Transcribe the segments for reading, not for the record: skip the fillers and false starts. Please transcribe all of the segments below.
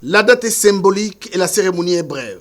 La date est symbolique et la cérémonie est brève.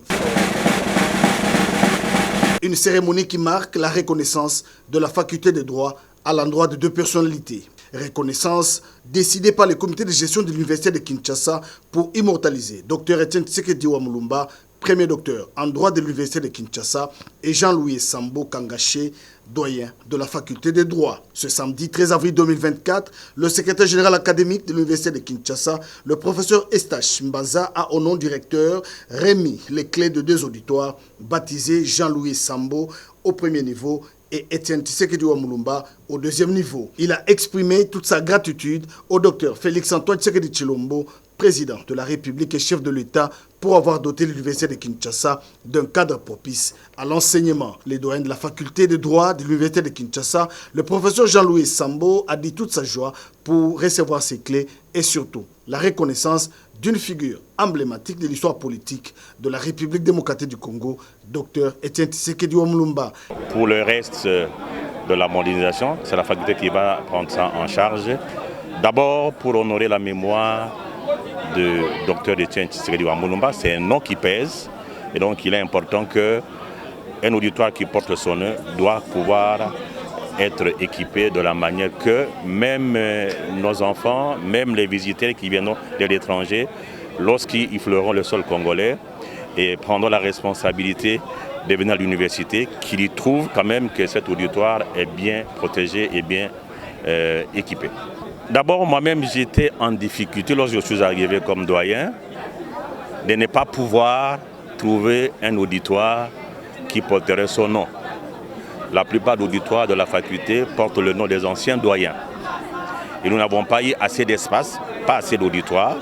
Une cérémonie qui marque la reconnaissance de la faculté de droit à l'endroit de deux personnalités. Reconnaissance décidée par le comité de gestion de l'université de Kinshasa pour immortaliser Dr Etienne Tshisekedi Wamulumba, premier docteur en droit de l'université de Kinshasa, et Jean-Louis Sambo Kangaché, doyen de la faculté de droit. Ce samedi 13 avril 2024, le secrétaire général académique de l'université de Kinshasa, le professeur Eustache Mbaza, a au nom directeur remis les clés de deux auditoires baptisés Jean-Louis Sambo au premier niveau et Etienne Tshisekedi Wamulumba au deuxième niveau. Il a exprimé toute sa gratitude au docteur Félix-Antoine Tshisekedi Tshilombo, président de la République et chef de l'État, pour avoir doté l'université de Kinshasa d'un cadre propice à l'enseignement. Les doyens de la faculté de droit de l'université de Kinshasa, le professeur Jean-Louis Sambo, a dit toute sa joie pour recevoir ces clés et surtout la reconnaissance d'une figure emblématique de l'histoire politique de la République démocratique du Congo, Dr Etienne Tshisekedi Wamulumba. Pour le reste de la modernisation, c'est la faculté qui va prendre ça en charge. D'abord, pour honorer la mémoire de Dr Etienne Tshisekedi Wamulumba, c'est un nom qui pèse. Et donc, il est important qu'un auditoire qui porte son nom doit pouvoir être équipé de la manière que même nos enfants, même les visiteurs qui viennent de l'étranger, lorsqu'ils fleuront le sol congolais et prendront la responsabilité de venir à l'université, qu'ils y trouvent quand même que cet auditoire est bien protégé et bien équipé. D'abord, moi-même, j'étais en difficulté lorsque je suis arrivé comme doyen de ne pas pouvoir trouver un auditoire qui porterait son nom. La plupart des auditoires de la faculté portent le nom des anciens doyens. Et nous n'avons pas eu assez d'espace, pas assez d'auditoires.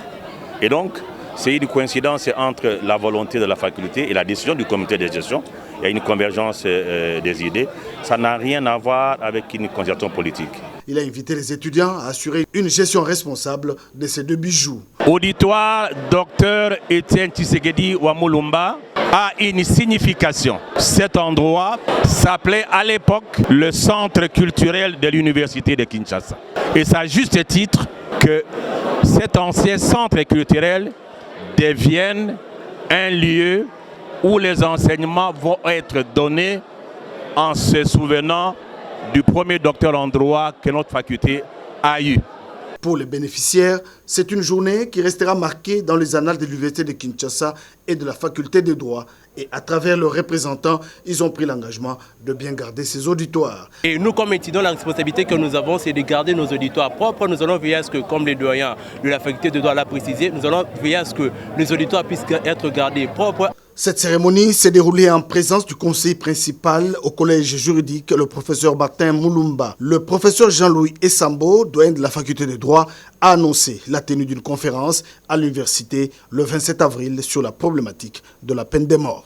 Et donc, c'est une coïncidence entre la volonté de la faculté et la décision du comité de gestion. Il y a une convergence des idées. Ça n'a rien à voir avec une concertation politique. Il a invité les étudiants à assurer une gestion responsable de ces deux bijoux. Auditoire Dr Etienne Tshisekedi Wamulumba a une signification. Cet endroit s'appelait à l'époque le centre culturel de l'université de Kinshasa. Et c'est à juste titre que cet ancien centre culturel devienne un lieu où les enseignements vont être donnés en se souvenant du premier docteur en droit que notre faculté a eu. Pour les bénéficiaires, c'est une journée qui restera marquée dans les annales de l'université de Kinshasa et de la faculté de droit. Et à travers leurs représentants, ils ont pris l'engagement de bien garder ces auditoires. Et nous, comme étudiants, la responsabilité que nous avons, c'est de garder nos auditoires propres. Nous allons veiller à ce que, comme les doyens de la faculté de droit l'a précisé, nous allons veiller à ce que les auditoires puissent être gardés propres. Cette cérémonie s'est déroulée en présence du conseiller principal au collège juridique, le professeur Martin Mulumba. Le professeur Jean-Louis Sambo, doyen de la faculté de droit, a annoncé la tenue d'une conférence à l'université le 27 avril sur la problématique de la peine de mort.